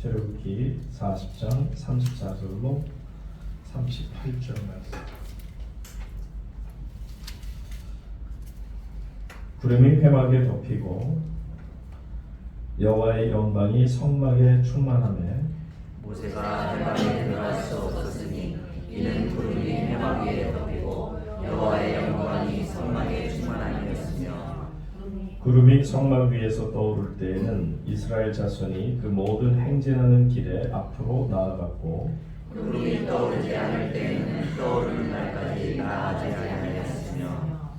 출애굽기 40장 34절로 38절 말씀. 구름이 회막에 덮이고 여호와의 영광이 성막에 충만하매 모세가 회막에 들어갈 수 없었으니 이는 구름이 회막 위에 덮이고 여호와의 영광이 성막에 충만함이었으며, 구름이 성막 위에서 떠오를 때에는 이스라엘 자손이 그 모든 행진하는 길에 앞으로 나아갔고, 구름이 떠오르지 않을 때에는 떠오르는 날까지 나아가지 아니하였으며,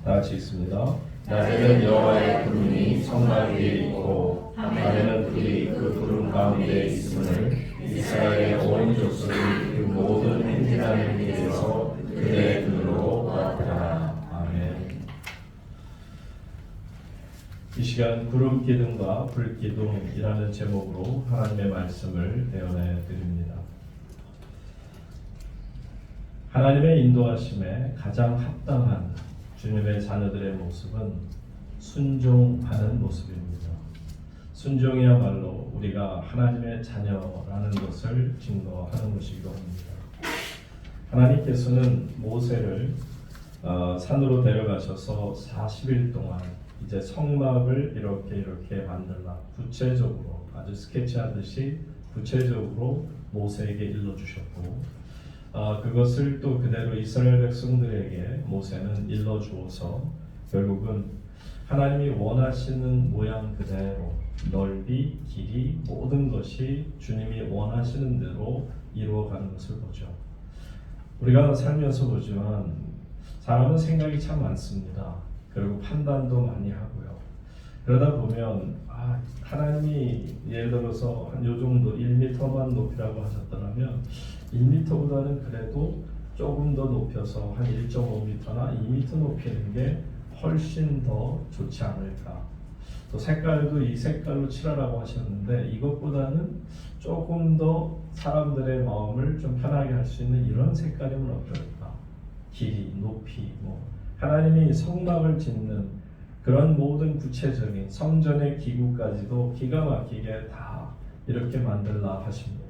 다 같이 있습니다. 낮에는 여호와의 구름이 성막 위에 있고 밤에는 그들이 그 구름 가운데 있음을 이스라엘의 온 족속이 그 모든 행진하는 길에서 그들의 눈으로 보았더라. 아멘. 이 시간 구름 기둥과 불 기둥이라는 제목으로 하나님의 말씀을 대언해 드립니다. 하나님의 인도하심에 가장 합당한 주님의 자녀들의 모습은 순종하는 모습입니다. 순종이야말로 우리가 하나님의 자녀라는 것을 증거하는 것이기도 합니다. 하나님께서는 모세를 산으로 데려가셔서 40일 동안 이제 성막을 이렇게 만들라, 구체적으로 아주 스케치하듯이 구체적으로 모세에게 일러주셨고, 그것을 또 그대로 이스라엘 백성들에게 모세는 일러주어서 결국은 하나님이 원하시는 모양 그대로 넓이, 길이 모든 것이 주님이 원하시는 대로 이루어가는 것을 보죠. 우리가 살면서 보지만 사람은 생각이 참 많습니다. 그리고 판단도 많이 하고요. 그러다 보면 하나님이 예를 들어서 한 요 정도 1m만 높이라고 하셨더라면 1m보다는 그래도 조금 더 높여서 한 1.5m나 2m 높이는 게 훨씬 더 좋지 않을까. 또 색깔도 이 색깔로 칠하라고 하셨는데 이것보다는 조금 더 사람들의 마음을 좀 편하게 할 수 있는 이런 색깔이면 어떨까. 길이, 높이, 하나님이 성막을 짓는 그런 모든 구체적인 성전의 기구까지도 기가 막히게 다 이렇게 만들라 하십니다.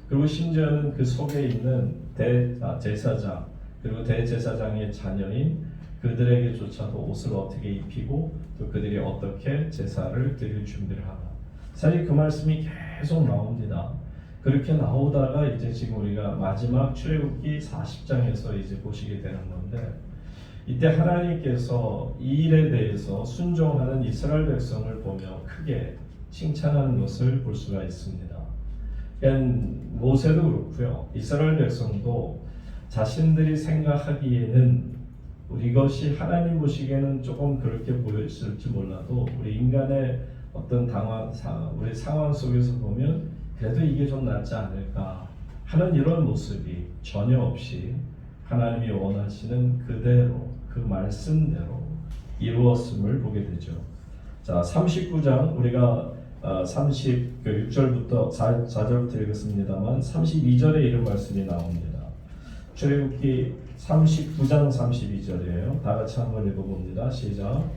그리고 심지어는 그 속에 있는 대제사장 그리고 대제사장의 자녀인 그들에게조차도 옷을 어떻게 입히고 또 그들이 어떻게 제사를 드릴 준비를 하나. 사실 그 말씀이 계속 나옵니다. 그렇게 나오다가 이제 지금 우리가 마지막 출애굽기 40장에서 이제 보시게 되는 건데, 이때 하나님께서 이 일에 대해서 순종하는 이스라엘 백성을 보며 크게 칭찬하는 것을 볼 수가 있습니다. 모세도 그렇고요. 이스라엘 백성도 자신들이 생각하기에는 이것이 하나님 보시기에는 조금 그렇게 보였을지 몰라도 우리 인간의 어떤 우리 상황 속에서 보면 그래도 이게 좀 낫지 않을까 하는 이런 모습이 전혀 없이 하나님이 원하시는 그대로 그 말씀대로 이루었음을 보게 되죠. 자, 39장 우리가 36절부터 4절부터 읽었습니다만 32절에 이런 말씀이 나옵니다. 출애굽기 39장 32절이에요. 다 같이 한번 읽어봅니다. 시작.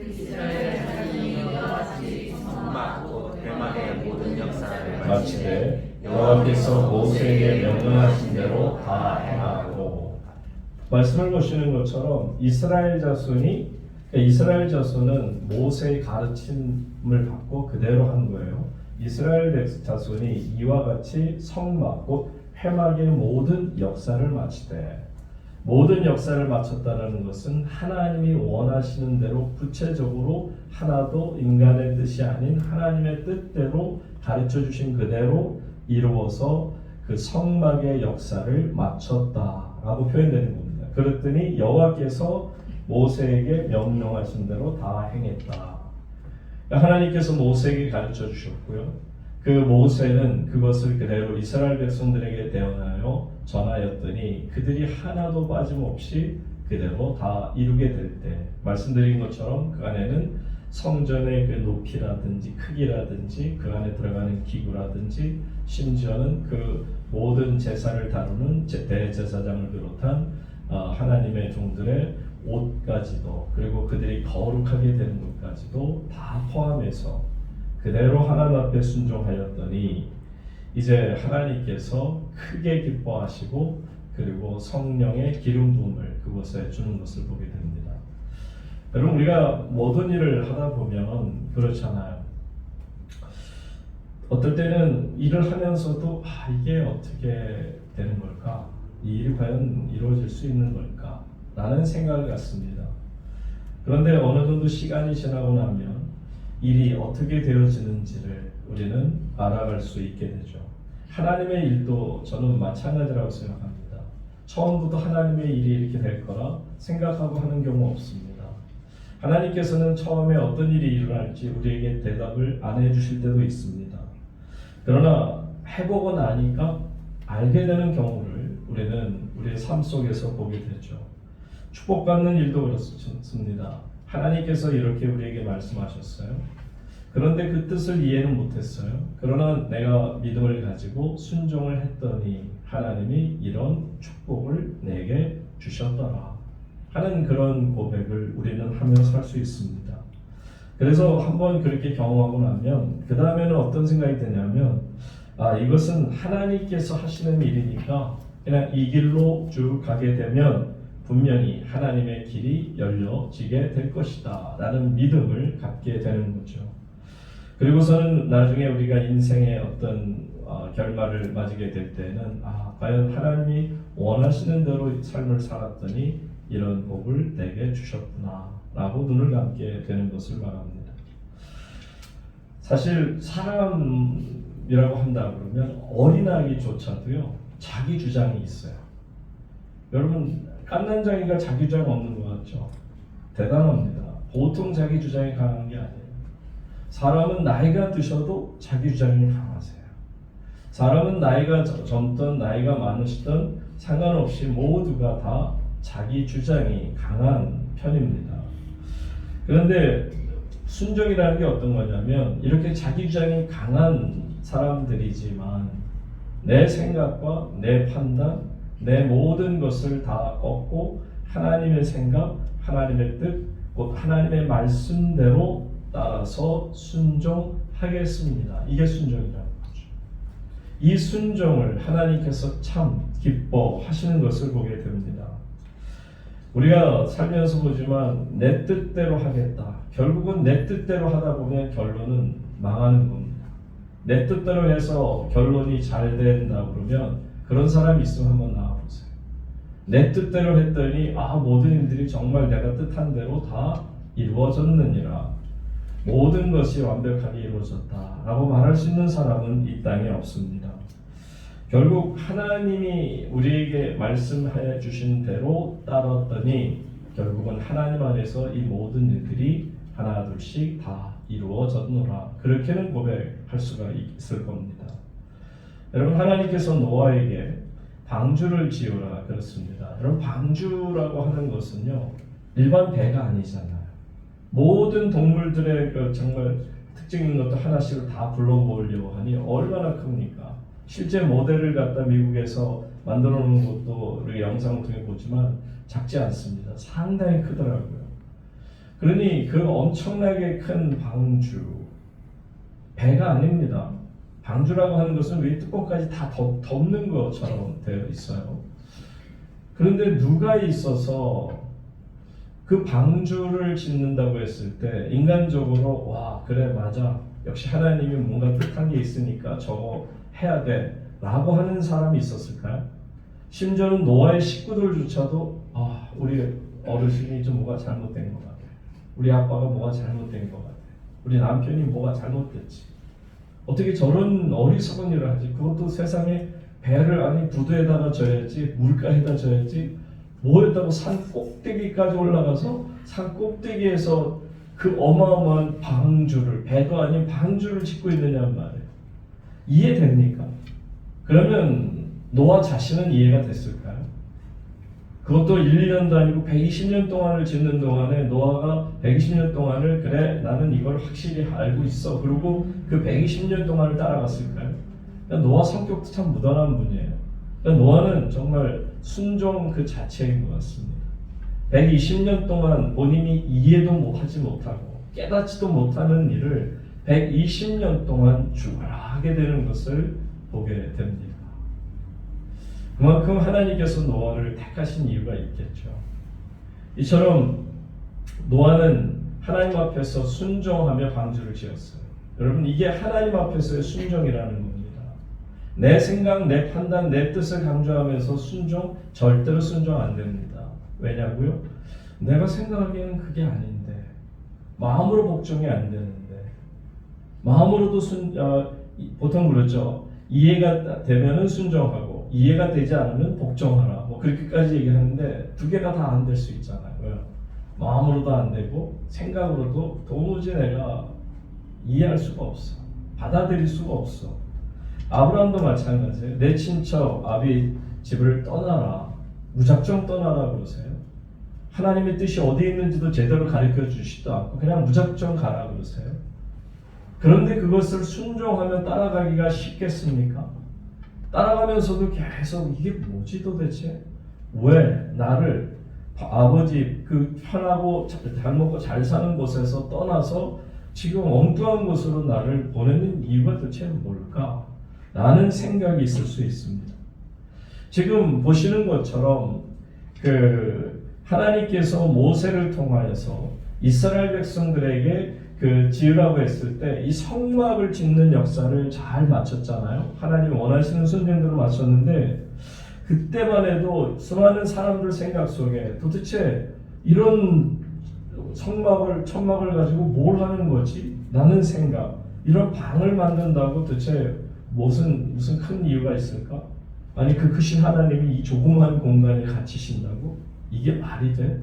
이스라엘 하나님이 이와 같이 성막 곧 회막의 모든 역사를 마치되 여호와께서 모세에게 명령하신 대로 다 행하고. 말씀을 보시는 것처럼 이스라엘 자손은 모세의 가르침을 받고 그대로 한 거예요. 이스라엘 자손이 이와 같이 성막 곧 회막의 모든 역사를 마치되, 모든 역사를 마쳤다는 것은 하나님이 원하시는 대로 구체적으로 하나도 인간의 뜻이 아닌 하나님의 뜻대로 가르쳐 주신 그대로 이루어서 그 성막의 역사를 마쳤다라고 표현되는 겁니다. 그랬더니 여호와께서 모세에게 명령하신 대로 다 행했다. 하나님께서 모세에게 가르쳐 주셨고요. 그 모세는 그것을 그대로 이스라엘 백성들에게 대언하여 전하였더니 그들이 하나도 빠짐없이 그대로 다 이루게 될 때, 말씀드린 것처럼 그 안에는 성전의 그 높이라든지 크기라든지 그 안에 들어가는 기구라든지 심지어는 그 모든 제사를 다루는 대제사장을 비롯한 하나님의 종들의 옷까지도, 그리고 그들이 거룩하게 되는 것까지도 다 포함해서 그대로 하나님 앞에 순종하였더니 이제 하나님께서 크게 기뻐하시고 그리고 성령의 기름 부음을 그곳에 주는 것을 보게 됩니다. 여러분, 우리가 모든 일을 하다 보면 그렇잖아요. 어떨 때는 일을 하면서도 이게 어떻게 되는 걸까? 이 일이 과연 이루어질 수 있는 걸까? 라는 생각을 갖습니다. 그런데 어느 정도 시간이 지나고 나면 일이 어떻게 되어지는지를 우리는 알아갈 수 있게 되죠. 하나님의 일도 저는 마찬가지라고 생각합니다. 처음부터 하나님의 일이 이렇게 될 거라 생각하고 하는 경우 없습니다. 하나님께서는 처음에 어떤 일이 일어날지 우리에게 대답을 안 해주실 때도 있습니다. 그러나 해보고 나니까 알게 되는 경우를 우리는 우리의 삶 속에서 보게 되죠. 축복받는 일도 그렇습니다. 하나님께서 이렇게 우리에게 말씀하셨어요. 그런데 그 뜻을 이해는 못했어요. 그러나 내가 믿음을 가지고 순종을 했더니 하나님이 이런 축복을 내게 주셨더라 하는 그런 고백을 우리는 하면서 할 수 있습니다. 그래서 한번 그렇게 경험하고 나면 그 다음에는 어떤 생각이 드냐면 이것은 하나님께서 하시는 일이니까 그냥 이 길로 쭉 가게 되면 분명히 하나님의 길이 열려지게 될 것이다 라는 믿음을 갖게 되는 거죠. 그리고서는 나중에 우리가 인생의 어떤 결말을 맞이게 될 때는 과연 하나님이 원하시는 대로 삶을 살았더니 이런 복을 내게 주셨구나 라고 눈을 감게 되는 것을 말합니다. 사실 사람이라고 한다 그러면 어린아이조차도요 자기 주장이 있어요. 여러분, 깐난장이가 자기 주장 없는 것 같죠? 대단합니다. 보통 자기 주장이 강한 게 아니에요. 사람은 나이가 드셔도 자기 주장이 강하세요. 사람은 나이가 젊던 나이가 많으시던 상관없이 모두가 다 자기 주장이 강한 편입니다. 그런데 순종이라는 게 어떤 거냐면 이렇게 자기 주장이 강한 사람들이지만 내 생각과 내 판단, 내 모든 것을 다 꺾고 하나님의 생각, 하나님의 뜻, 곧 하나님의 말씀대로 따라서 순종하겠습니다. 이게 순종이라는 거죠. 이 순종을 하나님께서 참 기뻐하시는 것을 보게 됩니다. 우리가 살면서 보지만 내 뜻대로 하겠다. 결국은 내 뜻대로 하다 보면 결론은 망하는 겁니다. 내 뜻대로 해서 결론이 잘 된다 그러면 그런 사람이 있으면 한번 나와보세요. 내 뜻대로 했더니 모든 일들이 정말 내가 뜻한 대로 다 이루어졌느니라. 모든 것이 완벽하게 이루어졌다라고 말할 수 있는 사람은 이 땅에 없습니다. 결국 하나님이 우리에게 말씀해 주신 대로 따랐더니 결국은 하나님 안에서 이 모든 일들이 하나 둘씩 다 이루어졌노라. 그렇게는 고백할 수가 있을 겁니다. 여러분, 하나님께서 노아에게 방주를 지으라 그렇습니다. 여러분, 방주라고 하는 것은요 일반 배가 아니잖아요. 모든 동물들의 정말 특징 있는 것도 하나씩을 다 불러 모으려고 하니 얼마나 큽니까? 실제 모델을 갖다 미국에서 만들어 놓은 것도 우리 영상을 통해 보지만 작지 않습니다. 상당히 크더라고요. 그러니 그 엄청나게 큰 방주, 배가 아닙니다. 방주라고 하는 것은 위 뚜껑까지 다 덮는 것처럼 되어 있어요. 그런데 누가 있어서 그 방주를 짓는다고 했을 때 인간적으로 그래 맞아, 역시 하나님이 뭔가 뜻한 게 있으니까 저거 해야 돼 라고 하는 사람이 있었을까요? 심지어는 노아의 식구들조차도 우리 어르신이 좀 뭐가 잘못된 것 같아, 우리 아빠가 뭐가 잘못된 것 같아, 우리 남편이 뭐가 잘못됐지, 어떻게 저런 어리석은 일을 하지, 그것도 세상에 배를 부두에다가 져야지, 물가에다 져야지, 뭐였다고 산 꼭대기까지 올라가서 산 꼭대기에서 그 어마어마한 방주를, 배도 아닌 방주를 짓고 있느냐는 말이에요. 이해됩니까? 그러면 노아 자신은 이해가 됐을까요? 그것도 1, 2년도 아니고 120년 동안을 짓는 동안에 노아가 120년 동안을 그래 나는 이걸 확실히 알고 있어 그리고 그 120년 동안을 따라갔을까요? 그러니까 노아 성격도 참 무던한 분이에요. 그러니까 노아는 정말 순종 그 자체인 것 같습니다. 120년 동안 본인이 이해도 하지 못하고 깨닫지도 못하는 일을 120년 동안 죽어라 하게 되는 것을 보게 됩니다. 그만큼 하나님께서 노아를 택하신 이유가 있겠죠. 이처럼 노아는 하나님 앞에서 순종하며 방주를 지었어요. 여러분, 이게 하나님 앞에서의 순종이라는 겁니다. 내 생각, 내 판단, 내 뜻을 강조하면서 순종, 절대로 순종 안 됩니다. 왜냐고요? 내가 생각하기에는 그게 아닌데, 마음으로 복종이 안 되는데, 마음으로도 보통 그렇죠. 이해가 되면은 순종하고 이해가 되지 않으면 복종하라. 뭐 그렇게까지 얘기하는데 두 개가 다 안 될 수 있잖아요. 마음으로도 안 되고 생각으로도 도무지 내가 이해할 수가 없어. 받아들일 수가 없어. 아브라함도 마찬가지예요. 내 친척 아비 집을 떠나라. 무작정 떠나라 그러세요. 하나님의 뜻이 어디 있는지도 제대로 가르쳐 주시지도 않고 그냥 무작정 가라 그러세요. 그런데 그것을 순종하며 따라가기가 쉽겠습니까? 따라가면서도 계속 이게 뭐지 도대체? 왜 나를 아버지 그 편하고 잘 먹고 잘 사는 곳에서 떠나서 지금 엉뚱한 곳으로 나를 보내는 이유가 도대체 뭘까? 라는 생각이 있을 수 있습니다. 지금 보시는 것처럼 하나님께서 모세를 통하여서 이스라엘 백성들에게 지으라고 했을 때 이 성막을 짓는 역사를 잘 마쳤잖아요. 하나님 원하시는 순종대로 마쳤는데 그때만 해도 수많은 사람들 생각 속에 도대체 이런 천막을 가지고 뭘 하는 거지? 라는 생각, 이런 방을 만든다고 도대체 무슨 큰 이유가 있을까? 아니 그 크신 하나님이 이 조그만 공간에 갇히신다고? 이게 말이 돼?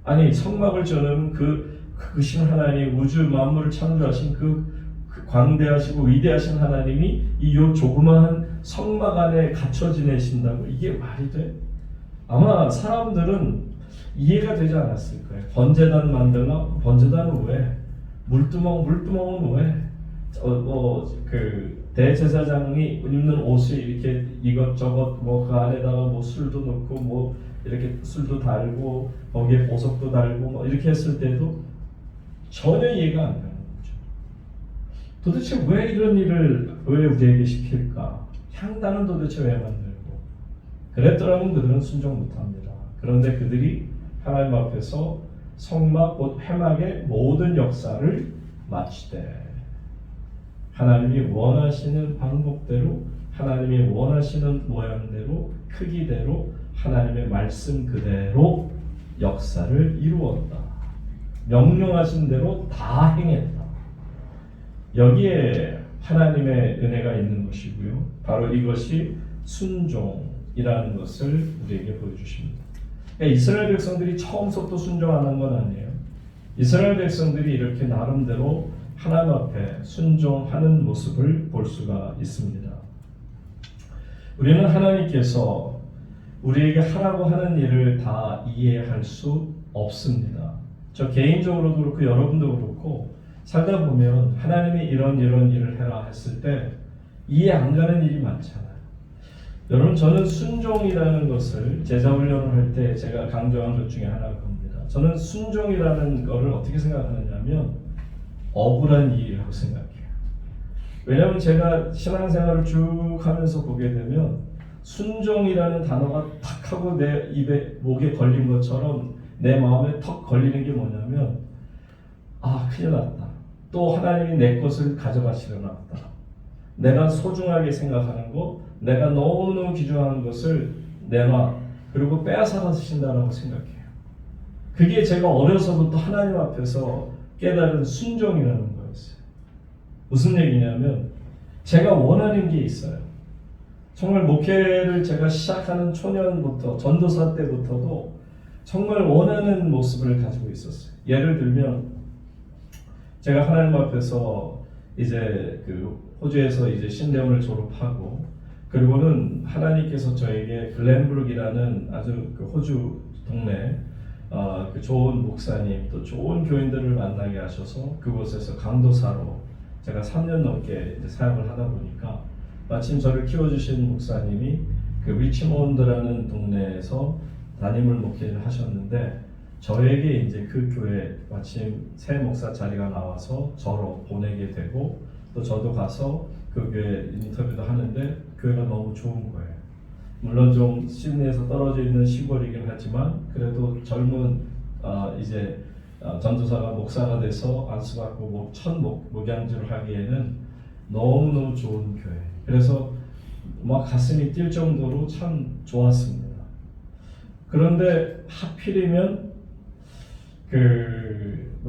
아니 성막을 저는 그 크신 하나님, 우주 만물을 창조하신 그 광대하시고 위대하신 하나님이 이 조그마한 성막 안에 갇혀 지내신다고? 이게 말이 돼? 아마 사람들은 이해가 되지 않았을 거예요. 번제단 만들라? 번제단은 왜? 물두멍은 왜? 대제사장이 입는 옷이 이렇게 이것저것 그 안에다가 술도 넣고 이렇게 술도 달고 거기에 보석도 달고 이렇게 했을 때도 전혀 이해가 안 가는 거죠. 도대체 왜 이런 일을 왜 우리에게 시킬까? 향단은 도대체 왜 만들고? 그랬더라면 그들은 순종 못합니다. 그런데 그들이 하나님 앞에서 성막 곧 회막의 모든 역사를 마치되 하나님이 원하시는 방법대로 하나님이 원하시는 모양대로 크기대로 하나님의 말씀 그대로 역사를 이루었다. 명령하신 대로 다 행했다. 여기에 하나님의 은혜가 있는 것이고요. 바로 이것이 순종이라는 것을 우리에게 보여주십니다. 그러니까 이스라엘 백성들이 처음부터 순종 안 한 건 아니에요. 이스라엘 백성들이 이렇게 나름대로 하나님 앞에 순종하는 모습을 볼 수가 있습니다. 우리는 하나님께서 우리에게 하라고 하는 일을 다 이해할 수 없습니다. 저 개인적으로도 그렇고 여러분도 그렇고 살다 보면 하나님이 이런 일을 해라 했을 때 이해 안 가는 일이 많잖아요. 여러분, 저는 순종이라는 것을 제자훈련을 할 때 제가 강조한 것 중에 하나가 겁니다. 저는 순종이라는 것을 어떻게 생각하느냐면 억울한 일이라고 생각해요. 왜냐하면 제가 신앙생활을 쭉 하면서 보게 되면 순종이라는 단어가 탁 하고 내 목에 걸린 것처럼 내 마음에 턱 걸리는 게 뭐냐면 큰일 났다. 또 하나님이 내 것을 가져가시려나 보다. 내가 소중하게 생각하는 거, 내가 너무너무 귀중한 것을 내놔 그리고 빼앗아 가신다고 생각해요. 그게 제가 어려서부터 하나님 앞에서 깨달은 순종이라는 거였어요. 무슨 얘기냐면 제가 원하는 게 있어요. 정말 목회를 제가 시작하는 초년부터 전도사 때부터도 정말 원하는 모습을 가지고 있었어요. 예를 들면 제가 하나님 앞에서 이제 호주에서 이제 신대원을 졸업하고 그리고는 하나님께서 저에게 글렌브룩이라는 아주 호주 동네 좋은 목사님 또 좋은 교인들을 만나게 하셔서 그곳에서 강도사로 제가 3년 넘게 이제 사역을 하다 보니까 마침 저를 키워주신 목사님이 리치몬드라는 동네에서 담임을 목회를 하셨는데 저에게 이제 그 교회 마침 새 목사 자리가 나와서 저로 보내게 되고 또 저도 가서 그 교회 인터뷰도 하는데 교회가 너무 좋은 거예요. 물론 좀 시드니에서 떨어져 있는 시골이긴 하지만 그래도 젊은 이제 전도사가 목사가 돼서 안수받고 첫 목양주를 하기에는 너무너무 좋은 교회. 그래서 막 가슴이 뛸 정도로 참 좋았습니다. 그런데 하필이면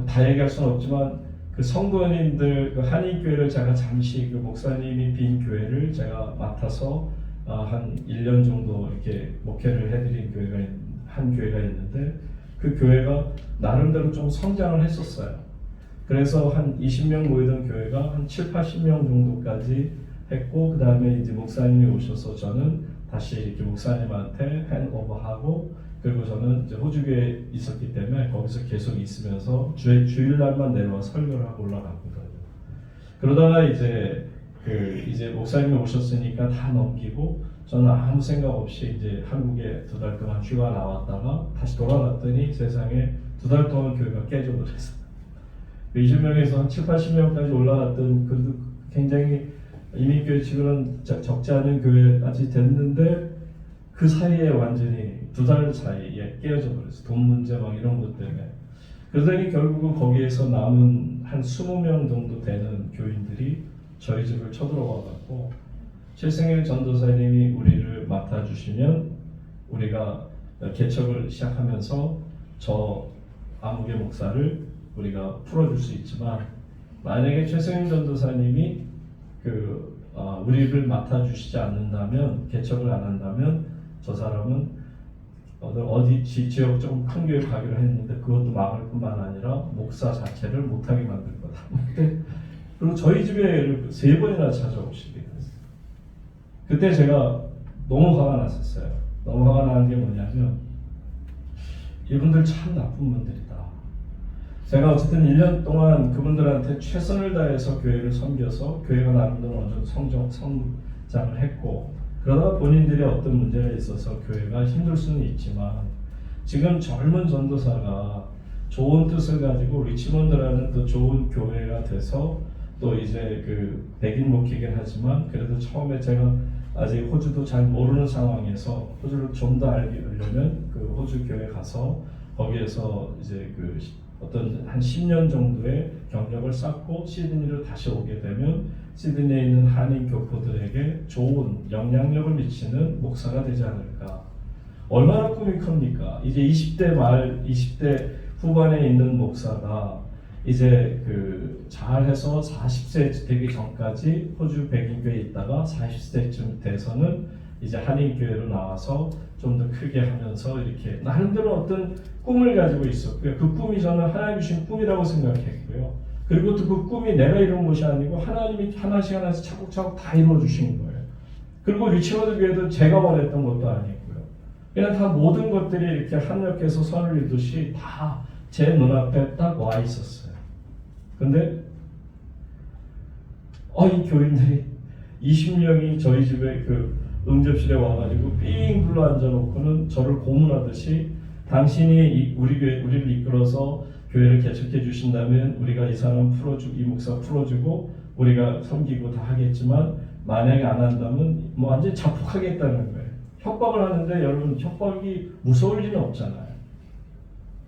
다 얘기할 수는 없지만 그 성도님들 그 한인교회를 제가 잠시 그 목사님이 빈 교회를 제가 맡아서 한 1년 정도 이렇게 목회를 해드린 한 교회가 있는데 그 교회가 나름대로 좀 성장을 했었어요. 그래서 한 20명 모이던 교회가 한 7, 80명 정도까지 했고 그 다음에 이제 목사님이 오셔서 저는 다시 이렇게 목사님한테 핸드오버하고 그리고 저는 이제 호주교회에 있었기 때문에 거기서 계속 있으면서 주일날만 내려와 설교를 하고 올라갔거든요. 그러다가 이제 이제 목사님이 오셨으니까 다 넘기고 저는 아무 생각 없이 이제 한국에 2달 동안 휴가 나왔다가 다시 돌아갔더니 세상에 2달 동안 교회가 깨져버렸어요. 20명에서 한 7, 80명까지 올라갔던 그래도 굉장히 이민교회 치고는 적지 않은 교회까지 됐는데 그 사이에 완전히 2달 사이에 깨어져 버렸어요. 돈 문제 막 이런 것 때문에. 그러더니 결국은 거기에서 남은 한 20명 정도 되는 교인들이 저희 집을 쳐들어와 갖고 최승일 전도사님이 우리를 맡아주시면 우리가 개척을 시작하면서 저 아무개 목사를 우리가 풀어줄 수 있지만 만약에 최승일 전도사님이 우리를 맡아주시지 않는다면 개척을 안 한다면 저 사람은 어디 지역 좀 큰 교회 가기로 했는데 그것도 막을 뿐만 아니라 목사 자체를 못하게 만들 거다. 그리고 저희 집에 3번이나 찾아오시게 됐어요. 그때 제가 너무 화가 났었어요. 너무 화가 나는 게 뭐냐면 이분들 참 나쁜 분들이다. 제가 어쨌든 1년 동안 그분들한테 최선을 다해서 교회를 섬겨서 교회가 나름대로 어느 정도 성장을 했고 그러다가 본인들이 어떤 문제가 있어서 교회가 힘들 수는 있지만 지금 젊은 전도사가 좋은 뜻을 가지고 리치몬드라는 또 좋은 교회가 돼서 또 이제 백인 목회긴 하지만 그래도 처음에 제가 아직 호주도 잘 모르는 상황에서 호주를 좀 더 알려면 그 호주 교회 가서 거기에서 이제 어떤 한 10년 정도의 경력을 쌓고 시드니로 다시 오게 되면 시드니에 있는 한인 교포들에게 좋은 영향력을 미치는 목사가 되지 않을까. 얼마나 꿈이 큽니까? 이제 20대 후반에 있는 목사가 이제 잘해서 40세 되기 전까지 호주 백인교회에 있다가 40세쯤 돼서는 이제 한인교회로 나와서 좀 더 크게 하면서 이렇게 나름대로 어떤 꿈을 가지고 있었고요. 그 꿈이 저는 하나님 주신 꿈이라고 생각했고요. 그리고 또 그 꿈이 내가 이룬 것이 아니고 하나님이 하나씩 차곡차곡 다 이루어 주신 거예요. 그리고 리치워드 교회도 제가 원했던 것도 아니고요. 그냥 다 모든 것들이 이렇게 한력해서 선을 이루듯이 다 제 눈앞에 딱 와 있었어요. 근데 이 교인들이 20명이 저희 집에 응접실에 와가지고 삥 불러 앉아놓고는 저를 고문하듯이 당신이 우리를 이끌어서 교회를 개척해 주신다면 우리가 이 사람 이 목사 풀어주고 우리가 섬기고 다 하겠지만 만약에 안 한다면 완전히 자폭하겠다는 거예요. 협박을 하는데 여러분 협박이 무서울 리는 없잖아요.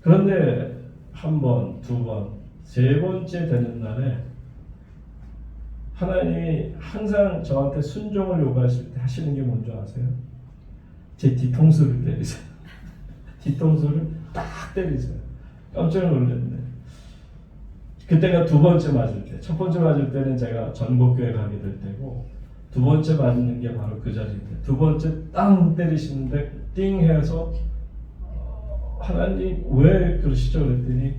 그런데 한 번, 2번, 3번째 되는 날에 하나님이 항상 저한테 순종을 요구하실 때 하시는 게 뭔지 아세요? 제 뒤통수를 때리세요. 뒤통수를 딱 때리세요. 깜짝 놀랐네. 그때가 2번째 맞을 때, 첫 번째 맞을 때는 제가 전국교회 가게 될 때고 2번째 맞는 게 바로 그 자리인데 2번째 땅 때리시는데 띵 해서 하나님 왜 그러시죠? 그랬더니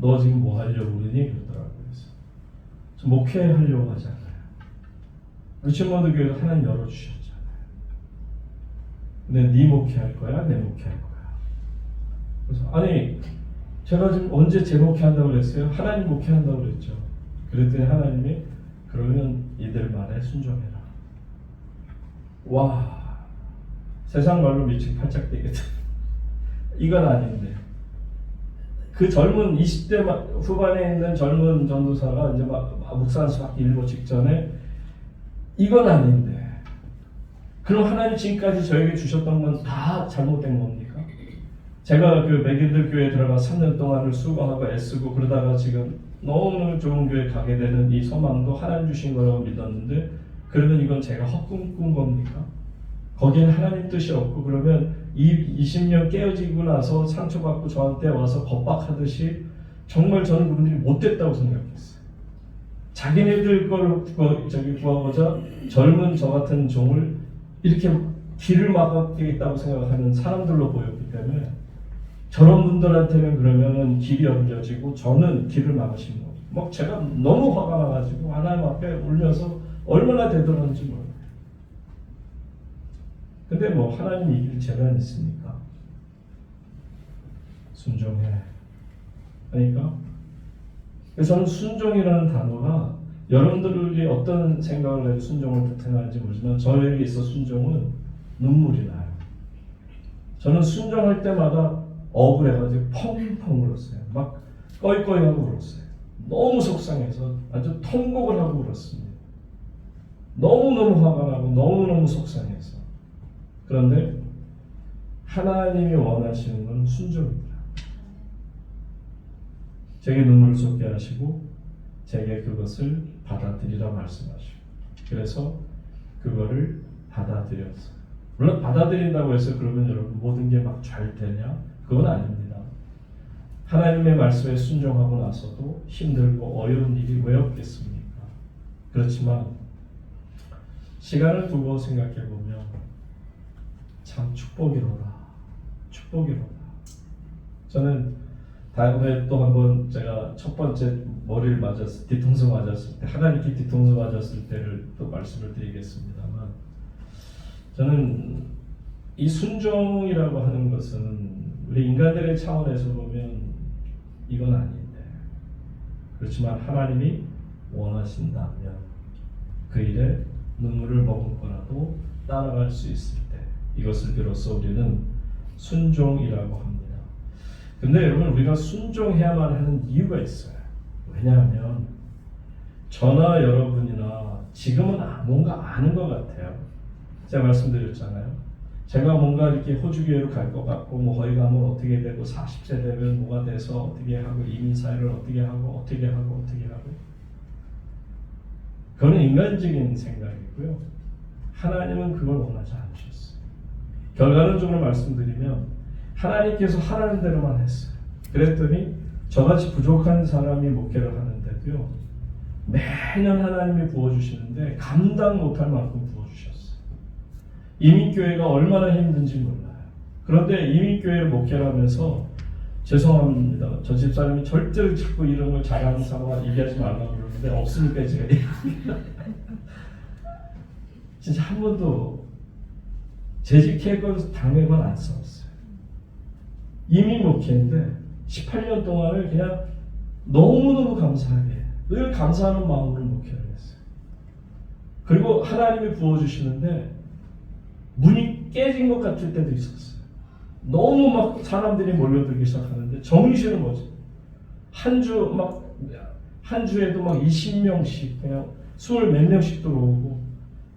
너 지금 뭐 하려고 그러니? 그러더라고요. 그래서 목회하려고 하잖아요. 리치몬드 교회도 하나님 열어주셨잖아요. 근데 네 목회할 거야? 내 목회할 거야? 그래서 아니 제가 지금 언제 제 목회한다고 그랬어요? 하나님 목회한다고 그랬죠. 그랬더니 하나님이 그러면 이들 말에 순종해라. 와 세상 말로 미친 팔짝대겠다. 이건 아닌데 그 젊은 20대 후반에 있는 젊은 전도사가 이제 막 목사한테 막 일보 직전에 이건 아닌데 그럼 하나님 지금까지 저에게 주셨던 건 다 잘못된 겁니까? 제가 그 백인들 교회에 들어가 3년 동안을 수고하고 애쓰고 그러다가 지금 너무 좋은 교회 가게 되는 이 소망도 하나님 주신 거라고 믿었는데 그러면 이건 제가 헛꿈꾼 겁니까? 거기엔 하나님 뜻이 없고 그러면 이 20년 깨어지고 나서 상처받고 저한테 와서 겁박하듯이 정말 저는 그분들이 못됐다고 생각했어요. 자기네들 걸 구하고자 젊은 저 같은 종을 이렇게 길을 막았겠다고 생각하는 사람들로 보였기 때문에 저런 분들한테는 그러면은 길이 열려지고 저는 길을 막으신 거예요. 막 제가 너무 화가 나가지고 하나님 앞에 울면서 얼마나 되돌았는지 몰라요. 근데 뭐 하나님 이길 재단 있습니까? 순종해. 그러니까 그래서 저는 순종이라는 단어가 여러분들이 어떤 생각을 해도 순종을 뜻하는지 모르지만 저에게 있어 순종은 눈물이 나요. 저는 순종할 때마다 억울해가지고 펑펑 울었어요. 막 꺼이꺼이하고 울었어요. 너무 속상해서 아주 통곡을 하고 울었습니다. 너무너무 화가 나고 너무너무 속상해서. 그런데 하나님이 원하시는 건 순종입니다. 제게 눈물을 쏟게 하시고 제게 그것을 받아들이라 말씀하시고 그래서 그거를 받아들였어요. 물론 받아들인다고 해서 그러면 여러분 모든 게 막 잘 되냐? 그건 아닙니다. 하나님의 말씀에 순종하고 나서도 힘들고 어려운 일이 왜 없겠습니까? 그렇지만 시간을 두고 생각해 보면 참 축복이로다. 축복이로다. 저는 다음에 또 한번 제가 첫 번째 머리를 맞았을 뒤통수 맞았을 때 하나님께 뒤통수 맞았을 때를 또 말씀을 드리겠습니다만 저는 이 순종이라고 하는 것은 우리 인간들의 차원에서 보면 이건 아닌데 그렇지만 하나님이 원하신다면 그 일에 눈물을 머금고라도 따라갈 수 있을 때 이것을 비로소 우리는 순종이라고 합니다. 근데 여러분 우리가 순종해야만 하는 이유가 있어요. 왜냐하면 저나 여러분이나 지금은 뭔가 아는 것 같아요. 제가 말씀드렸잖아요. 제가 뭔가 이렇게 호주교회로 갈 것 같고 뭐 거기 가면 어떻게 되고 40세 되면 뭐가 돼서 어떻게 하고 이민사회를 어떻게 하고 그거는 인간적인 생각이고요. 하나님은 그걸 원하지 않으셨어요. 결과론적으로 말씀드리면 하나님께서 하라는 대로만 했어요. 그랬더니 저같이 부족한 사람이 목회를 하는데도요. 매년 하나님이 부어주시는데 감당 못할 만큼 부어주셨어요. 이민교회가 얼마나 힘든지 몰라요. 그런데 이민교회를 목회를 하면서 죄송합니다. 저 집사님이 절대로 자꾸 이런 걸 자랑 삼아 얘기하지 말라고 그러는데 없으니까 제가 얘기합니다. 진짜 한 번도 재직회권 당회권 안 써봤어요. 이민 목회인데 18년 동안을 그냥 너무너무 감사하게 늘 감사하는 마음으로 목회를 했어요. 그리고 하나님이 부어주시는데 문이 깨진 것 같을 때도 있었어요. 너무 막 사람들이 몰려들기 시작하는데 정신은 거죠. 한 주에도 막 20명씩 그냥 20몇 명씩 들어오고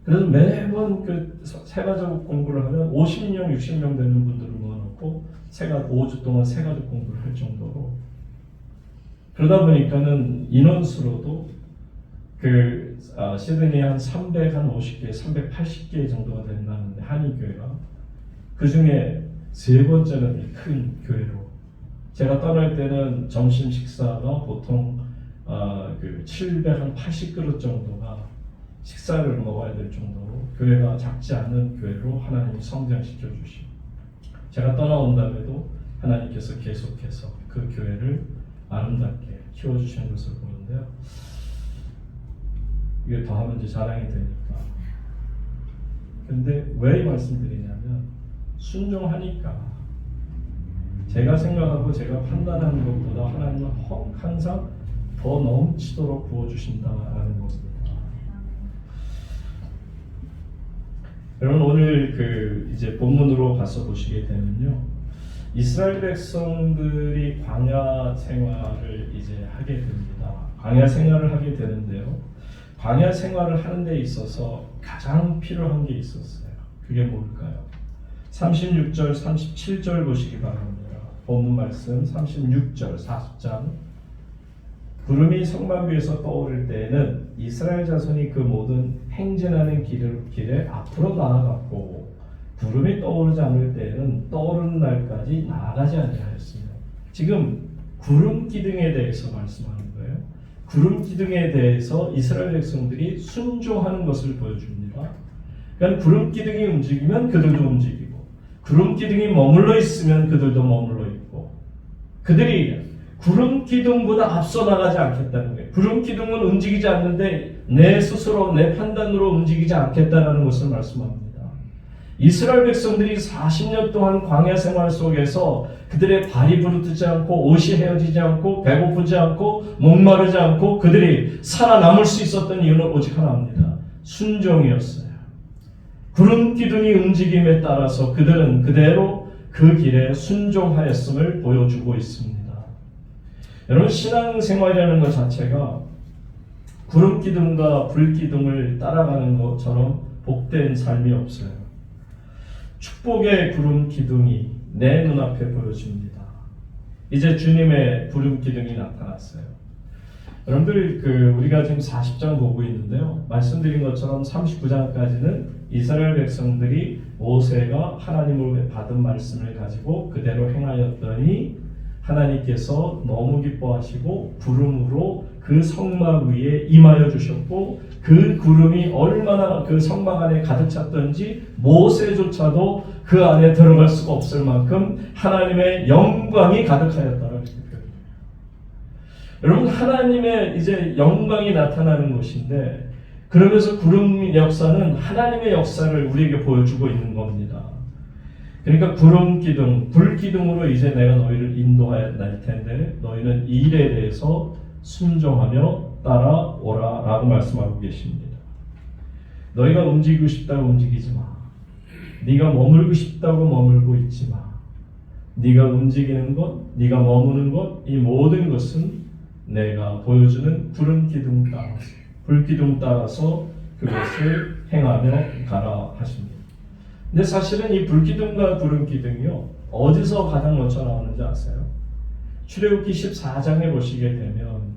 그래서 매번 그 세가족 공부를 하면 50명, 60명 되는 분들을 모아놓고 5주 동안 세가족 공부를 할 정도로 그러다 보니까는 인원수로도 시드니 한 350개, 380개 정도가 된다는데 한인교회가 그 중에 세 번째는 큰 교회로 제가 떠날 때는 점심 식사가 보통 780그릇 정도가 식사를 먹어야 될 정도로 교회가 작지 않은 교회로 하나님이 성장시켜 주시고 제가 떠나온 다음에도 하나님께서 계속해서 그 교회를 아름답게 키워주시는 것을 보는데요. 이게 더하면 이제 자랑이 되니까. 근데 왜 이 말씀드리냐면 순종하니까 제가 생각하고 제가 판단하는 것보다 하나님은 항상 더 넘치도록 부어주신다라는 것입니다. 여러분 오늘 이제 본문으로 가서 보시게 되면요. 이스라엘 백성들이 광야 광야 생활을 이제 하게 됩니다. 광야 생활을 하게 되는데요. 광야 생활을 하는 데 있어서 가장 필요한 게 있었어요. 그게 뭘까요? 36절, 37절 보시기 바랍니다. 본문 말씀 36절, 40장. 구름이 성막 위에서 떠오를 때에는 이스라엘 자손이 그 모든 행진하는 길에 앞으로 나아갔고, 구름이 떠오르지 않을 때에는 떠오르는 날까지 나아가지 아니하였으며. 지금 구름 기둥에 대해서 말씀하는 거예요. 구름 기둥에 대해서 이스라엘 백성들이 순종하는 것을 보여줍니다. 그러니까 구름 기둥이 움직이면 그들도 움직이고, 구름 기둥이 머물러 있으면 그들도 머물러 있고, 그들이 구름 기둥보다 앞서 나가지 않겠다는 거예요. 구름 기둥은 움직이지 않는데 내 스스로 내 판단으로 움직이지 않겠다는 것을 말씀합니다. 이스라엘 백성들이 40년 동안 광야 생활 속에서 그들의 발이 부르뜨지 않고 옷이 헤어지지 않고 배고프지 않고 목마르지 않고 그들이 살아남을 수 있었던 이유는 오직 하나입니다. 순종이었어요. 구름 기둥이 움직임에 따라서 그들은 그대로 그 길에 순종하였음을 보여주고 있습니다. 여러분, 신앙생활이라는 것 자체가 구름 기둥과 불 기둥을 따라가는 것처럼 복된 삶이 없어요. 축복의 구름 기둥이 내 눈앞에 보여집니다. 이제 주님의 구름 기둥이 나타났어요. 여러분들, 우리가 지금 40장 보고 있는데요. 말씀드린 것처럼 39장까지는 이스라엘 백성들이 모세가 하나님을 받은 말씀을 가지고 그대로 행하였더니 하나님께서 너무 기뻐하시고 구름으로 그 성막 위에 임하여 주셨고, 그 구름이 얼마나 그 성막 안에 가득 찼던지 모세조차도 그 안에 들어갈 수가 없을 만큼 하나님의 영광이 가득하였다라고 표현해요. 여러분, 하나님의 이제 영광이 나타나는 것인데, 그러면서 구름 역사는 하나님의 역사를 우리에게 보여주고 있는 겁니다. 그러니까 구름 기둥, 불 기둥으로 이제 내가 너희를 인도하여 날 텐데 너희는 이 일에 대해서 순종하며 따라오라 라고 말씀하고 계십니다. 너희가 움직이고 싶다고 움직이지 마. 네가 머물고 싶다고 머물고 있지 마. 네가 움직이는 것, 네가 머무는 것, 이 모든 것은 내가 보여주는 구름 기둥 따라서, 불 기둥 따라서 그것을 행하며 가라 하십니다. 근데 사실은 이 불기둥과 구름 기둥이요, 어디서 가장 먼저 나오는지 아세요? 출애굽기 14장에 보시게 되면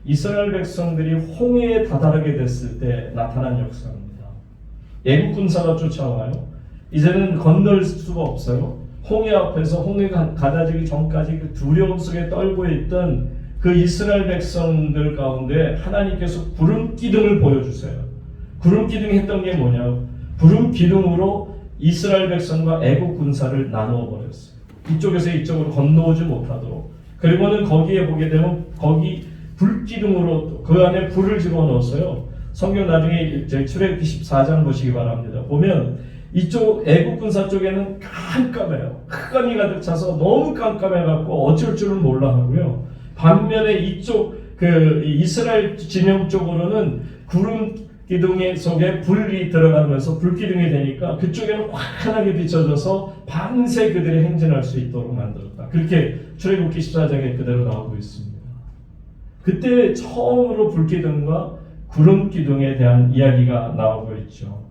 이스라엘 백성들이 홍해에 다다르게 됐을 때 나타난 역사입니다. 애국 군사가 쫓아와요. 이제는 건널 수가 없어요. 홍해 앞에서 홍해가 가다지기 전까지 그 두려움 속에 떨고 있던 그 이스라엘 백성들 가운데 하나님께서 구름 기둥을 보여주세요. 구름 기둥이 했던 게 뭐냐? 구름 기둥으로 이스라엘 백성과 애국 군사를 나누어 버렸어요. 이쪽에서 이쪽으로 건너오지 못하도록. 그리고는 거기에 보게 되면 거기 불기둥으로 그 안에 불을 집어넣었어요. 성경 나중에 출애굽기 14장 보시기 바랍니다. 보면 이쪽 애국 군사 쪽에는 깜깜해요. 흑암이 가득 차서 너무 깜깜해갖고 어쩔 줄은 몰라 하고요. 반면에 이쪽 이스라엘 진영 쪽으로는 구름 기둥 속에 불이 들어가면서 불기둥이 되니까 그쪽에는 환하게 비춰져서 밤새 그들이 행진할 수 있도록 만들었다. 그렇게 출애굽기 14장에 그대로 나오고 있습니다. 그때 처음으로 불기둥과 구름 기둥에 대한 이야기가 나오고 있죠.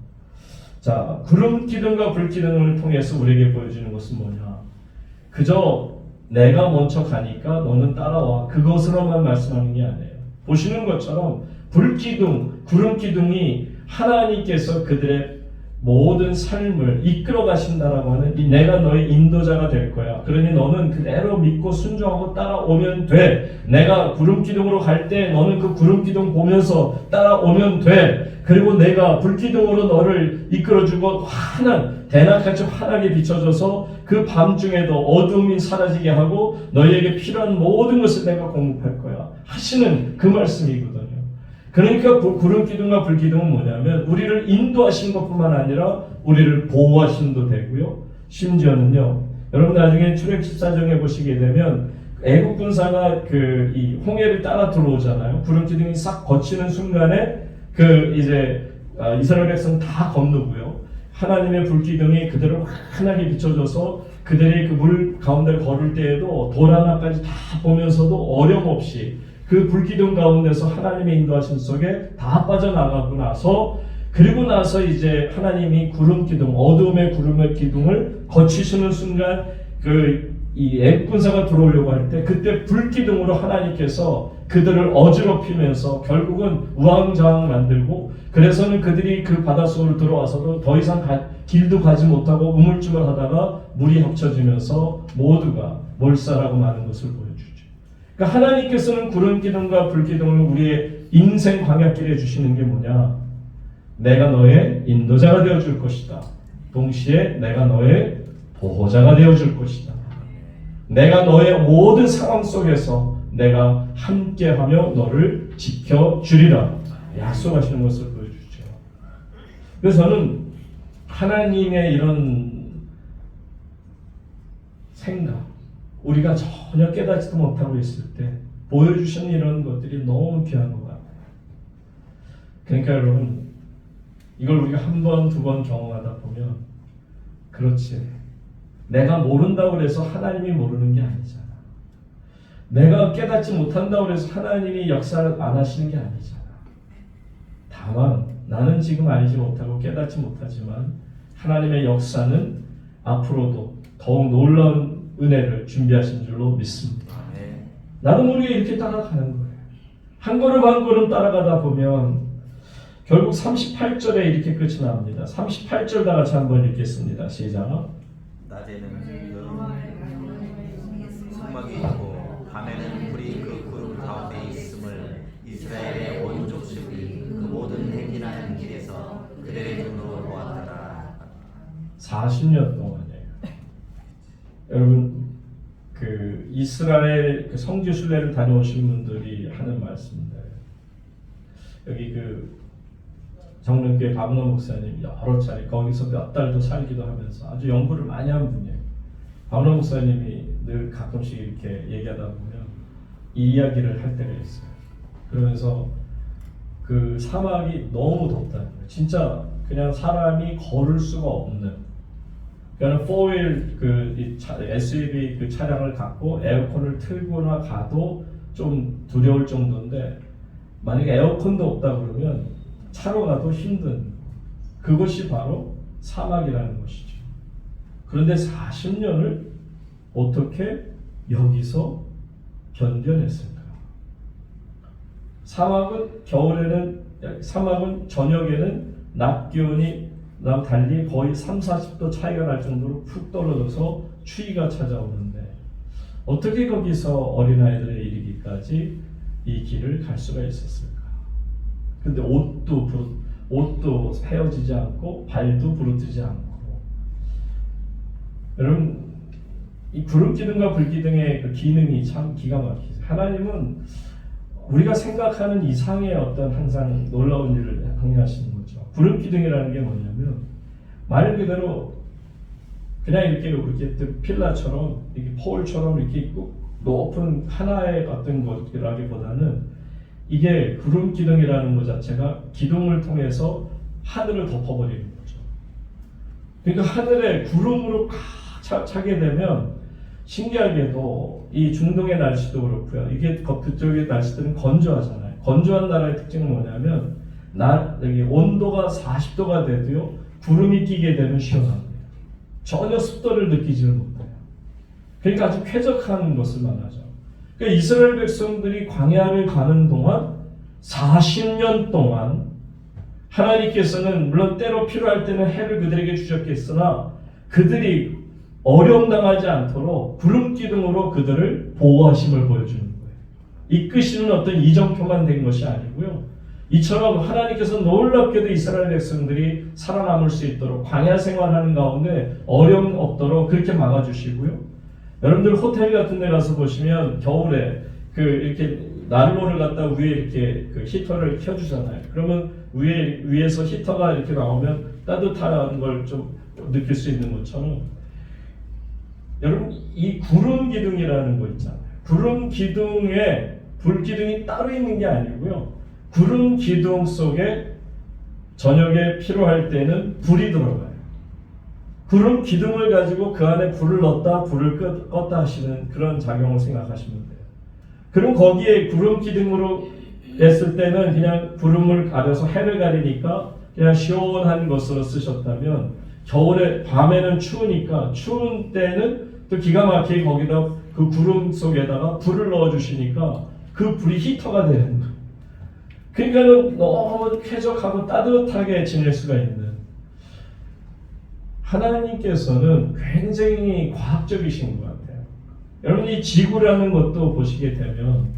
자, 구름 기둥과 불 기둥을 통해서 우리에게 보여주는 것은 뭐냐? 그저 내가 먼저 가니까 너는 따라와, 그것으로만 말씀하는 게 아니에요. 보시는 것처럼 불기둥, 구름 기둥이 하나님께서 그들의 모든 삶을 이끌어 가신다라고 하는 이 내가 너의 인도자가 될 거야. 그러니 너는 그대로 믿고 순종하고 따라오면 돼. 내가 구름 기둥으로 갈 때 너는 그 구름 기둥 보면서 따라오면 돼. 그리고 내가 불 기둥으로 너를 이끌어주고 환한 대낮같이 환하게 비춰줘서 그 밤중에도 어둠이 사라지게 하고 너희에게 필요한 모든 것을 내가 공급할 거야 하시는 그 말씀이거든요. 그러니까 구름 기둥과 불 기둥은 뭐냐면 우리를 인도하신 것뿐만 아니라 우리를 보호하심도 되고요. 심지어는요, 여러분 나중에 출애굽기 14장에 보시게 되면 애국 군사가 이 홍해를 따라 들어오잖아요. 구름 기둥이 싹 거치는 순간에 이스라엘 백성 다 건너고요. 하나님의 불 기둥이 그들을 환하게 비춰줘서 그들이 그 물 가운데 걸을 때에도 돌 하나까지 다 보면서도 어려움 없이 그 불기둥 가운데서 하나님의 인도하심 속에 다 빠져나가고 나서, 그리고 나서 이제 하나님이 구름 기둥, 어둠의 구름의 기둥을 거치시는 순간 이 애국 군사가 들어오려고 할 때 그때 불기둥으로 하나님께서 그들을 어지럽히면서 결국은 우왕좌왕 만들고, 그래서는 그들이 그 바닷속으로 들어와서도 더 이상 길도 가지 못하고 우물쭈물하다가 물이 합쳐지면서 모두가 몰살하고 마는 것을 보여주죠. 그러니까 하나님께서는 구름 기둥과 불 기둥을 우리의 인생 광야길에 주시는 게 뭐냐? 내가 너의 인도자가 되어줄 것이다. 동시에 내가 너의 보호자가 되어줄 것이다. 내가 너의 모든 상황 속에서 내가 함께하며 너를 지켜주리라 약속하시는 것을 보여주죠. 그래서 저는 하나님의 이런 생각, 우리가 전혀 깨닫지도 못하고 있을 때 보여주시는 이런 것들이 너무 귀한 것 같아요. 그러니까 여러분, 이걸 우리가 한 번, 두 번 경험하다 보면, 그렇지, 내가 모른다고 해서 하나님이 모르는 게 아니잖아. 내가 깨닫지 못한다고 해서 하나님이 역사를 안 하시는 게 아니잖아. 다만 나는 지금 알지 못하고 깨닫지 못하지만 하나님의 역사는 앞으로도 더욱 놀라운 은혜를 준비하신 줄로 믿습니다. 나도 모르게 이렇게 따라가는 거예요. 한 걸음 한 걸음 따라가다 보면 결국 38절에 이렇게 끝이 납니다. 38절 다 같이 한번 읽겠습니다. 시작. 낮에는 성막이 있고 밤에는 불이 그 구름 가운데 있음을 이스라엘의 온 족속이 그 모든 행진하는 길에서 그들의 눈으로 보았더라. 40년 동안이에요. 여러분, 그 이스라엘 그 성지 순례를 다녀오신 분들이 하는 말씀인데, 여기 그 정릉교회 박은호 목사님 여러 차례 거기서 몇 달도 살기도 하면서 아주 연구를 많이 한 분이에요. 박은호 목사님이 늘 가끔씩 이렇게 얘기하다 보면 이 이야기를 할 때가 있어요. 그러면서 그 사막이 너무 덥다는 거예요. 진짜 그냥 사람이 걸을 수가 없는, 그냥 4휠 SUV 그 차량을 갖고 에어컨을 틀거나 가도 좀 두려울 정도인데, 만약에 에어컨도 없다 그러면 차로 가도 힘든, 그것이 바로 사막이라는 것이죠. 그런데 40년을 어떻게 여기서 견뎌냈을까? 사막은 저녁에는 낮 기온이 달리 거의 30-40도 차이가 날 정도로 푹 떨어져서 추위가 찾아오는데, 어떻게 거기서 어린아이들에 이르기까지 이 길을 갈 수가 있었을까? 근데 옷도 헤어지지 않고 발도 부르뜨지 않고. 여러분, 이 구름 기둥과 불 기둥의 그 기능이 참 기가 막히죠. 하나님은 우리가 생각하는 이상의 어떤 항상 놀라운 일을 행하시는 거죠. 구름 기둥이라는 게 뭐냐면 말 그대로 그냥 이렇게 필라처럼 이렇게 폴처럼 이렇게 있고 높은 하나의 어떤 것이라기보다는, 이게 구름 기둥이라는 것 자체가 기둥을 통해서 하늘을 덮어버리는 거죠. 그러니까 하늘에 구름으로 꽉 차게 되면, 신기하게도 이 중동의 날씨도 그렇고요. 이게 그쪽의 날씨들은 건조하잖아요. 건조한 나라의 특징은 뭐냐면 여기 온도가 40도가 돼도요, 구름이 끼게 되면 시원합니다. 전혀 습도를 느끼지를 못해요. 그러니까 아주 쾌적한 것을 말하죠. 그러니까 이스라엘 백성들이 광야를 가는 동안 40년 동안 하나님께서는 물론 때로 필요할 때는 해를 그들에게 주셨겠으나 그들이 어려움 당하지 않도록 구름 기둥으로 그들을 보호하심을 보여주는 거예요. 이끄시는 어떤 이정표만 된 것이 아니고요. 이처럼 하나님께서 놀랍게도 이스라엘 백성들이 살아남을 수 있도록 광야 생활하는 가운데 어려움 없도록 그렇게 막아주시고요. 여러분들 호텔 같은 데 가서 보시면 겨울에 이렇게 난로를 갖다 위에 이렇게 그 히터를 켜주잖아요. 그러면 위에서 히터가 이렇게 나오면 따뜻한 걸 좀 느낄 수 있는 것처럼, 여러분 이 구름 기둥이라는 거 있잖아요. 구름 기둥에 불 기둥이 따로 있는 게 아니고요. 구름 기둥 속에 저녁에 필요할 때는 불이 들어가요. 구름 기둥을 가지고 그 안에 불을 넣었다 불을 껐다 하시는 그런 작용을 생각하시면 돼요. 그럼 거기에 구름 기둥으로 했을 때는 그냥 구름을 가려서 해를 가리니까 그냥 시원한 것으로 쓰셨다면, 겨울에 밤에는 추우니까 추운 때는 또 기가 막히게 거기다 그 구름 속에다가 불을 넣어 주시니까 그 불이 히터가 되는 거예요. 그러니까는 너무 쾌적하고 따뜻하게 지낼 수가 있는, 하나님께서는 굉장히 과학적이신 것 같아요. 여러분, 이 지구라는 것도 보시게 되면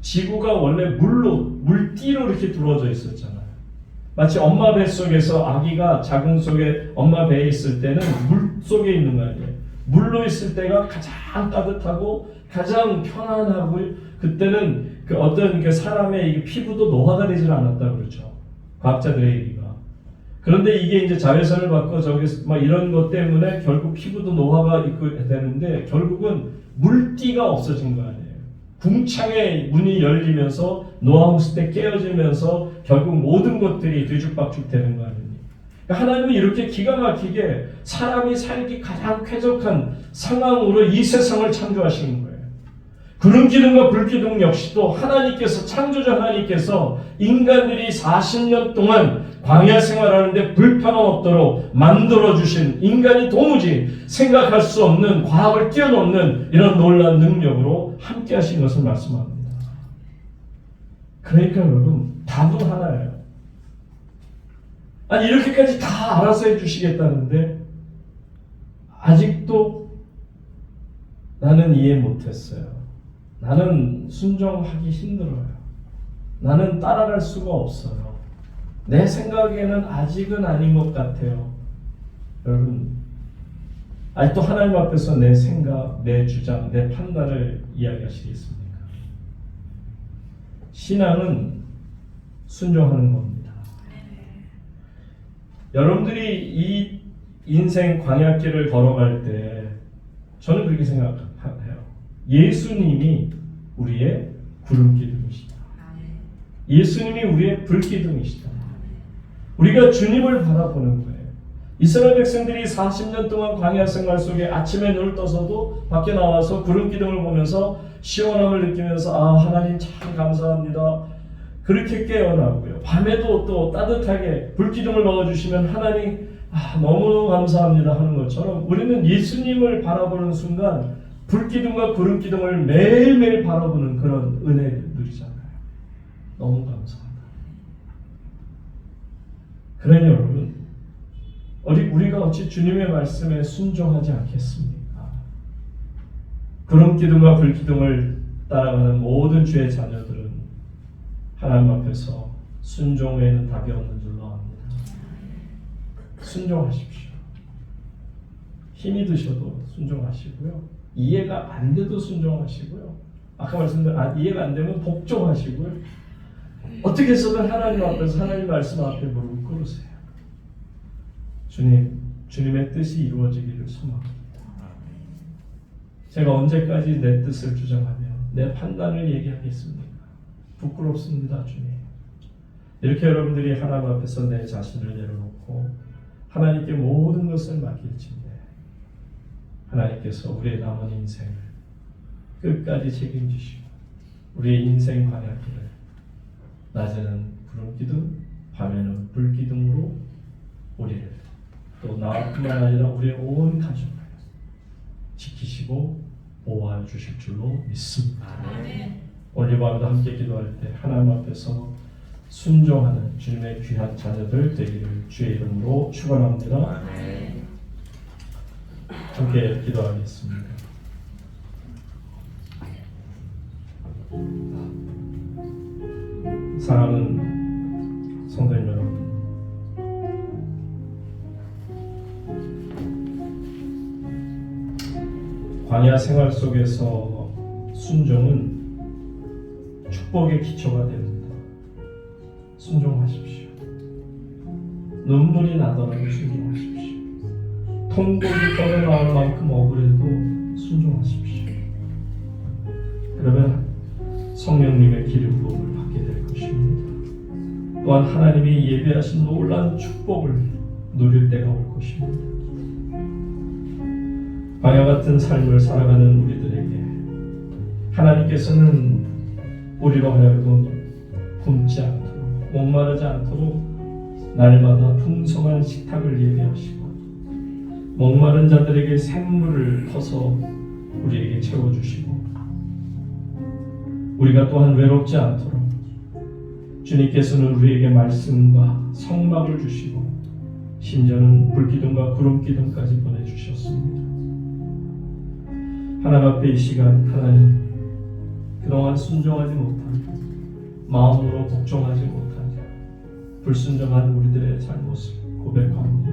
지구가 원래 물띠로 이렇게 두러져 있었잖아요. 마치 엄마 뱃속에서 아기가 자궁 속에 엄마 배에 있을 때는 물 속에 있는 거 아니에요. 물로 있을 때가 가장 따뜻하고 가장 편안하고, 그때는 그 어떤 그 사람의 피부도 노화가 되질 않았다 그러죠, 과학자들의 얘기가. 그런데 이게 이제 자외선을 받고 저기서 막 이런 것 때문에 결국 피부도 노화가 있고 되는데, 결국은 물띠가 없어진 거 아니에요. 궁창의 문이 열리면서 노하우스 때 깨어지면서 결국 모든 것들이 뒤죽박죽 되는 거 아닙니까? 하나님은 이렇게 기가 막히게 사람이 살기 가장 쾌적한 상황으로 이 세상을 창조하신 거예요. 구름 기둥과 불 기둥 역시도 하나님께서, 창조자 하나님께서 인간들이 40년 동안 광야 생활하는데 불편 없도록 만들어 주신, 인간이 도무지 생각할 수 없는 과학을 뛰어넘는 이런 놀라운 능력으로 함께 하신 것을 말씀합니다. 그러니까 여러분, 답은 하나예요. 아니, 이렇게까지 다 알아서 해주시겠다는데 아직도 나는 이해 못했어요. 나는 순종하기 힘들어요. 나는 따라갈 수가 없어요. 내 생각에는 아직은 아닌 것 같아요. 여러분, 아직도 하나님 앞에서 내 생각, 내 주장, 내 판단을 이야기하시겠습니까? 신앙은 순종하는 겁니다. 여러분들이 이 인생 광야길을 걸어갈 때 저는 그렇게 생각해요. 예수님이 우리의 구름기둥이시다. 예수님이 우리의 불기둥이시다. 우리가 주님을 바라보는 거예요. 이스라엘 백성들이 40년 동안 광야 생활 속에 아침에 눈을 떠서도 밖에 나와서 구름기둥을 보면서 시원함을 느끼면서, 아, 하나님 참 감사합니다, 그렇게 깨어나고요. 밤에도 또 따뜻하게 불기둥을 넣어주시면 하나님, 너무 감사합니다 하는 것처럼, 우리는 예수님을 바라보는 순간 불기둥과 구름기둥을 매일매일 바라보는 그런 은혜를 누리잖아요. 너무 감사합니다. 그러니 여러분, 우리가 어찌 주님의 말씀에 순종하지 않겠습니까? 구름기둥과 불기둥을 따라가는 모든 주의 자녀들은 하나님 앞에서 순종 외에는 답이 없는 줄로 압니다. 순종하십시오. 힘이 드셔도 순종하시고요. 이해가 안 돼도 순종하시고요. 아까 말씀드린 이해가 안 되면 복종하시고요. 어떻게 해서든 하나님 앞에서, 하나님 말씀 앞에 무릎을 꿇으세요. 주님의 뜻이 이루어지기를 소망합니다. 제가 언제까지 내 뜻을 주장하며 내 판단을 얘기하겠습니까? 부끄럽습니다, 주님. 이렇게 여러분들이 하나님 앞에서 내 자신을 내려놓고 하나님께 모든 것을 맡길진대 하나님께서 우리의 남은 인생을 끝까지 책임지시고 우리의 인생 광야길을 낮에는 구름기둥, 밤에는 불기둥으로 우리를, 또 나뿐만 아니라 우리의 온 가족을 지키시고 보호해 주실 줄로 믿습니다. 오늘 밤에도 함께 기도할 때 하나님 앞에서 순종하는 주님의 귀한 자녀들 되기를 주의 이름으로 축원합니다. 함께 기도하겠습니다. 사랑하는 성도님 여러분, 광야 생활 속에서 순종은 축복의 기초가 됩니다. 순종하십시오. 눈물이 나더라도 순종하십시오. 통곡이 떠나올 만큼 억울해도 순종하십시오. 그러면 성령님의 기름 부음을 받게 될 것입니다. 또한 하나님이 예배하신 놀라운 축복을 누릴 때가 올 것입니다. 광야 같은 삶을 살아가는 우리들에게 하나님께서는 우리로 하여금 굶지 않도록 목마르지 않도록 날마다 풍성한 식탁을 예비하시고 목마른 자들에게 생물을 퍼서 우리에게 채워주시고 우리가 또한 외롭지 않도록 주님께서는 우리에게 말씀과 성막을 주시고 심지어는 불기둥과 구름기둥까지 보내주셨습니다. 하나님 앞에 이 시간 하나님 그동안 순종하지 못한 마음으로 복종하지 못한 불순종한 우리들의 잘못을 고백하오니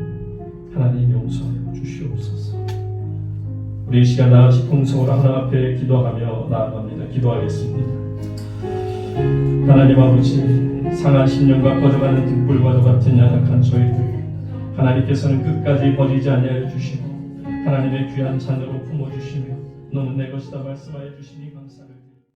하나님 용서하여 주시옵소서. 우리 이 시간 나같이 통성으로 하나님 앞에 기도하며 나아갑니다. 기도하겠습니다. 하나님 아버지, 상한 신령과 꺼져가는 등불과도 같은 연약한 저희들 하나님께서는 끝까지 버리지 아니하여 주시고 하나님의 귀한 자녀로 품어주시며 너는 내 것이다 말씀하여 주시니 감사합니다.